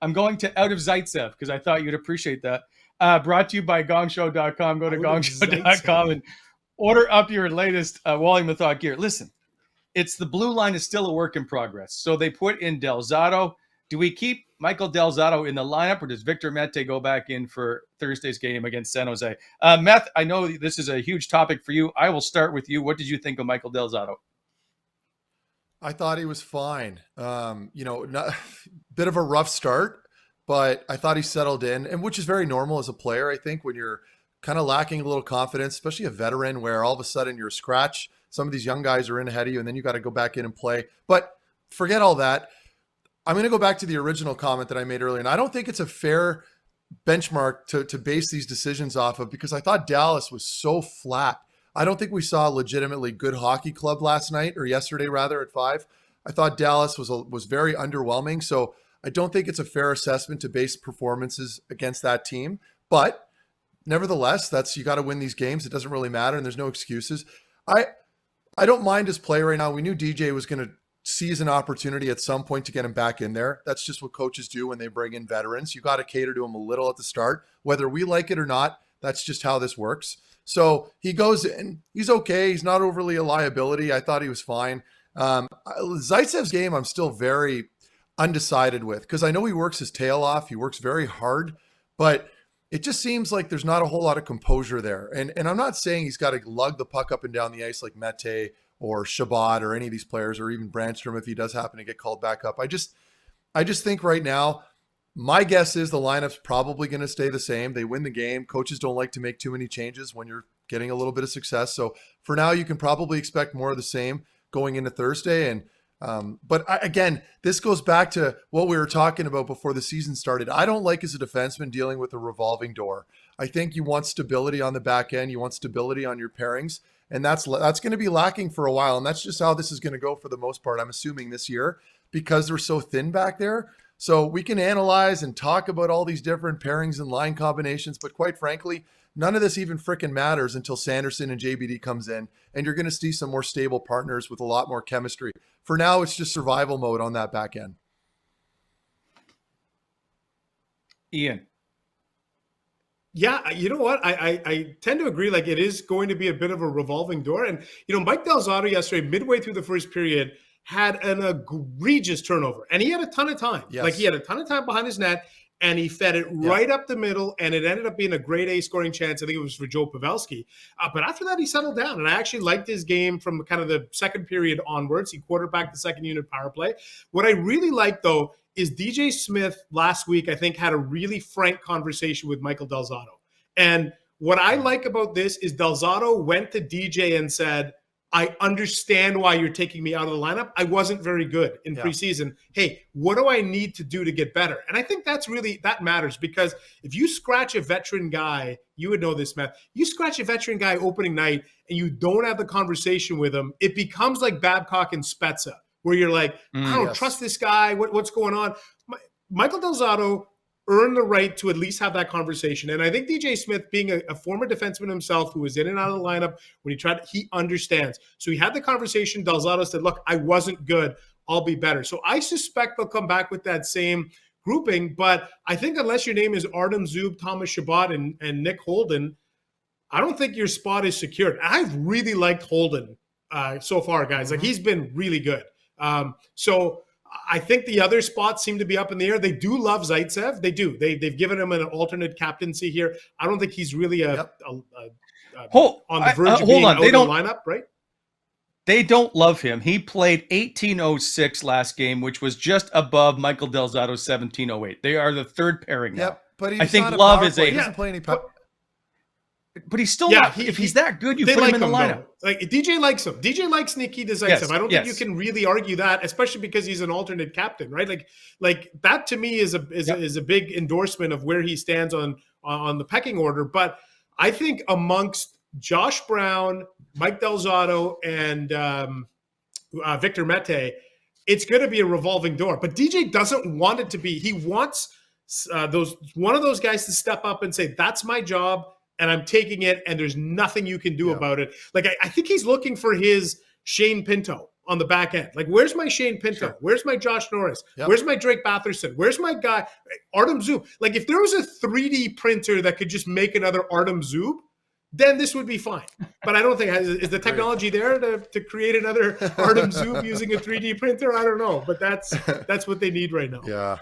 I'm going to Out of Zaitsev because I thought you'd appreciate that. Brought to you by gongshow.com. Go to gongshow.com and order up your latest Wally and Methot gear. Listen, the blue line is still a work in progress. So they put in Del Zotto. Do we keep Michael Del Zotto in the lineup, or does Victor Mete go back in for Thursday's game against San Jose? Meth, I know this is a huge topic for you. I will start with you. What did you think of Michael Del Zotto? I thought he was fine. Not bit of a rough start, but I thought he settled in, and which is very normal as a player. I think when you're kind of lacking a little confidence, especially a veteran, where all of a sudden you're a scratch. Some of these young guys are in ahead of you, and then you got to go back in and play. But forget all that. I'm going to go back to the original comment that I made earlier, and I don't think it's a fair benchmark to base these decisions off of, because I thought Dallas was so flat. I don't think we saw a legitimately good hockey club last night, or yesterday rather, at 5. I thought Dallas was very underwhelming, so I don't think it's a fair assessment to base performances against that team. But nevertheless, you got to win these games. It doesn't really matter, and there's no excuses. I don't mind his play right now. We knew DJ was going to seize an opportunity at some point to get him back in there. That's just what coaches do when they bring in veterans. You got to cater to him a little at the start, whether we like it or not. That's just how this works. So he goes in. He's okay. He's not overly a liability. I thought he was fine. Zaitsev's game, I'm still very undecided with, because I know he works his tail off. He works very hard, but it just seems like there's not a whole lot of composure there. And I'm not saying he's got to lug the puck up and down the ice like Mete or Shabbat or any of these players, or even Brandstrom if he does happen to get called back up. I just think right now, my guess is the lineup's probably going to stay the same. They win the game. Coaches don't like to make too many changes when you're getting a little bit of success. So for now, you can probably expect more of the same going into Thursday. And again, this goes back to what we were talking about before the season started. I don't like, as a defenseman, dealing with a revolving door. I think you want stability on the back end. You want stability on your pairings. And that's going to be lacking for a while. And that's just how this is going to go for the most part, I'm assuming, this year, because they're so thin back there. So we can analyze and talk about all these different pairings and line combinations. But quite frankly, none of this even freaking matters until Sanderson and JBD comes in. And you're going to see some more stable partners with a lot more chemistry. For now, it's just survival mode on that back end. Ian. Yeah, you know what? I tend to agree. Like, it is going to be a bit of a revolving door. And, Mike Del Zotto yesterday, midway through the first period, had an egregious turnover. And he had a ton of time. Yes. Like, he had a ton of time behind his net, and he fed it right up the middle, and it ended up being a grade A scoring chance. I think it was for Joe Pavelski. But after that, he settled down, and I actually liked his game from kind of the second period onwards. He quarterbacked the second unit power play. What I really liked, though, is DJ Smith last week, I think, had a really frank conversation with Michael Del Zotto. And what I like about this is Del Zotto went to DJ and said, I understand why you're taking me out of the lineup. I wasn't very good in preseason. Hey, what do I need to do to get better? And I think that matters, because if you scratch a veteran guy, you would know this, Matt. You scratch a veteran guy opening night and you don't have the conversation with him, it becomes like Babcock and Spezza, where you're like, I don't trust this guy. What's going on? Michael Del Zotto earned the right to at least have that conversation. And I think DJ Smith, being a former defenseman himself who was in and out of the lineup, when he understands. So he had the conversation. Del Zotto said, look, I wasn't good. I'll be better. So I suspect they'll come back with that same grouping. But I think unless your name is Artem Zub, Thomas Chabot, and Nick Holden, I don't think your spot is secured. I've really liked Holden so far, guys. Like, he's been really good. So I think the other spots seem to be up in the air. They do love Zaitsev. They do. They've given him an alternate captaincy here. I don't think he's really on the verge of being out of the lineup, right? They don't love him. He played 1806 last game, which was just above Michael Del Zotto's 1708. They are the third pairing now. But I think Love is he doesn't play any power. But he's still not. If he's that good, you put him in the lineup. Though. Like, DJ likes him. DJ likes Nikita Zaitsev. Yes, I don't think you can really argue that, especially because he's an alternate captain, right? Like that to me is a big endorsement of where he stands on the pecking order. But I think amongst Josh Brown, Mike Del Zotto, and Victor Mete, it's going to be a revolving door. But DJ doesn't want it to be. He wants one of those guys to step up and say, "That's my job, and I'm taking it, and there's nothing you can do about it." Like, I think he's looking for his Shane Pinto on the back end. Like, where's my Shane Pinto? Sure. Where's my Josh Norris? Yep. Where's my Drake Batherson? Where's my guy Artem Zub? Like, if there was a 3D printer that could just make another Artem Zub, then this would be fine. But I don't think is the technology there to create another Artem Zub using a 3D printer. I don't know, but that's what they need right now. Yeah.